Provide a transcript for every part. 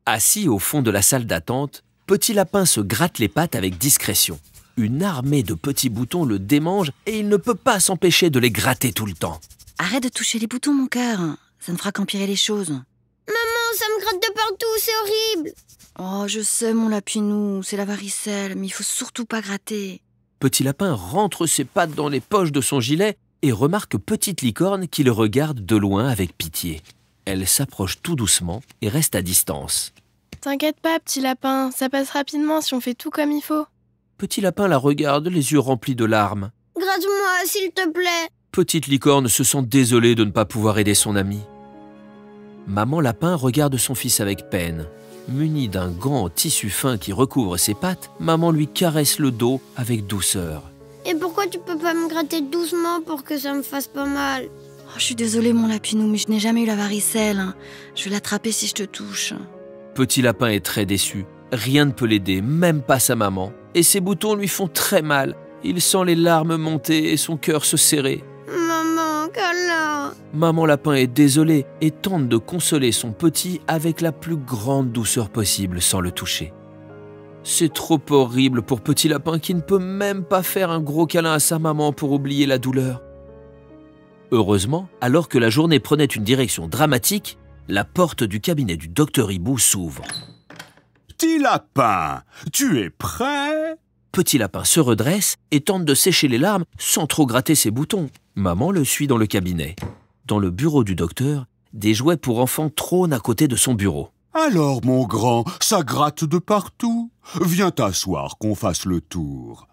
Assis au fond de la salle d'attente, Petit Lapin se gratte les pattes avec discrétion. Une armée de petits boutons le démange et il ne peut pas s'empêcher de les gratter tout le temps. Arrête de toucher les boutons, mon cœur. Ça ne fera qu'empirer les choses. Maman, ça me gratte de partout, c'est horrible. Oh, je sais, mon lapinou, c'est la varicelle, mais il faut surtout pas gratter. Petit Lapin rentre ses pattes dans les poches de son gilet et remarque Petite Licorne qui le regarde de loin avec pitié. Elle s'approche tout doucement et reste à distance. T'inquiète pas, Petit Lapin, ça passe rapidement si on fait tout comme il faut. Petit Lapin la regarde, les yeux remplis de larmes. Gratte-moi, s'il te plaît. Petite Licorne se sent désolée de ne pas pouvoir aider son ami. Maman Lapin regarde son fils avec peine. Muni d'un gant en tissu fin qui recouvre ses pattes, maman lui caresse le dos avec douceur. Et pourquoi tu peux pas me gratter doucement pour que ça me fasse pas mal? Oh, je suis désolée, mon lapinou, mais je n'ai jamais eu la varicelle. Je vais l'attraper si je te touche. Petit Lapin est très déçu. Rien ne peut l'aider, même pas sa maman. Et ses boutons lui font très mal. Il sent les larmes monter et son cœur se serrer. Maman, câlin. Maman Lapin est désolée et tente de consoler son petit avec la plus grande douceur possible sans le toucher. C'est trop horrible pour Petit Lapin qui ne peut même pas faire un gros câlin à sa maman pour oublier la douleur. Heureusement, alors que la journée prenait une direction dramatique, la porte du cabinet du docteur Hibou s'ouvre. Petit Lapin, tu es prêt? Petit Lapin se redresse et tente de sécher les larmes sans trop gratter ses boutons. Maman le suit dans le cabinet. Dans le bureau du docteur, des jouets pour enfants trônent à côté de son bureau. Alors, mon grand, ça gratte de partout. Viens t'asseoir, qu'on fasse le tour.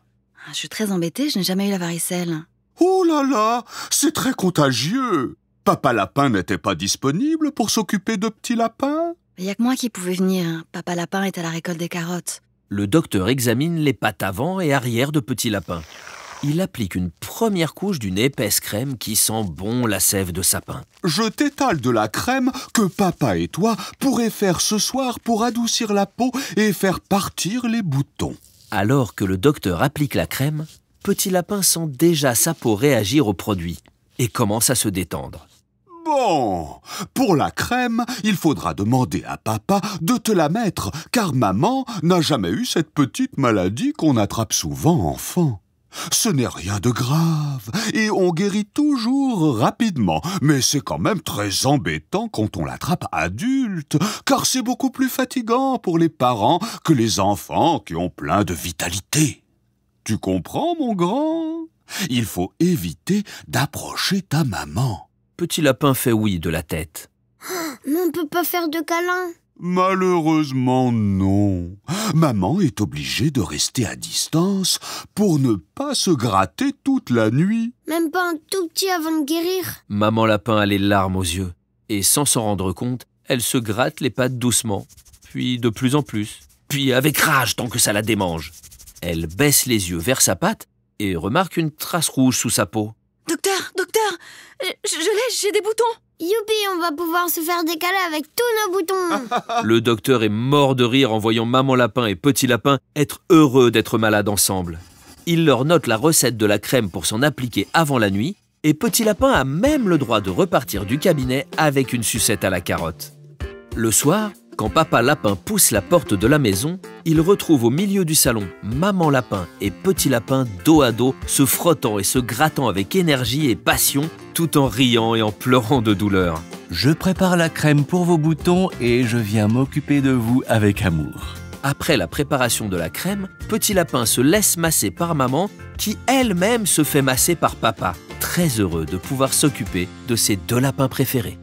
Je suis très embêtée, je n'ai jamais eu la varicelle. Oh là là, c'est très contagieux. Papa Lapin n'était pas disponible pour s'occuper de Petit Lapin? Il n'y a que moi qui pouvais venir. Papa Lapin est à la récolte des carottes. Le docteur examine les pattes avant et arrière de Petit Lapin. Il applique une première couche d'une épaisse crème qui sent bon la sève de sapin. Je t'étale de la crème que papa et toi pourraient faire ce soir pour adoucir la peau et faire partir les boutons. Alors que le docteur applique la crème, Petit Lapin sent déjà sa peau réagir au produit et commence à se détendre. Bon, pour la crème, il faudra demander à papa de te la mettre, car maman n'a jamais eu cette petite maladie qu'on attrape souvent enfant. Ce n'est rien de grave, et on guérit toujours rapidement, mais c'est quand même très embêtant quand on l'attrape adulte, car c'est beaucoup plus fatigant pour les parents que les enfants qui ont plein de vitalité. Tu comprends, mon grand? Il faut éviter d'approcher ta maman. Petit Lapin fait oui de la tête. Mais on peut pas faire de câlin. Malheureusement, non. Maman est obligée de rester à distance pour ne pas se gratter toute la nuit. Même pas un tout petit avant de guérir. Maman Lapin a les larmes aux yeux. Et sans s'en rendre compte, elle se gratte les pattes doucement. Puis de plus en plus. Puis avec rage tant que ça la démange. Elle baisse les yeux vers sa patte et remarque une trace rouge sous sa peau. Docteur, je l'ai, j'ai des boutons. Youpi, on va pouvoir se faire décaler avec tous nos boutons. Le docteur est mort de rire en voyant Maman Lapin et Petit Lapin être heureux d'être malades ensemble. Il leur note la recette de la crème pour s'en appliquer avant la nuit et Petit Lapin a même le droit de repartir du cabinet avec une sucette à la carotte. Le soir, quand Papa Lapin pousse la porte de la maison, il retrouve au milieu du salon Maman Lapin et Petit Lapin dos à dos, se frottant et se grattant avec énergie et passion, tout en riant et en pleurant de douleur. Je prépare la crème pour vos boutons et je viens m'occuper de vous avec amour. Après la préparation de la crème, Petit Lapin se laisse masser par maman, qui elle-même se fait masser par papa, très heureux de pouvoir s'occuper de ses deux lapins préférés.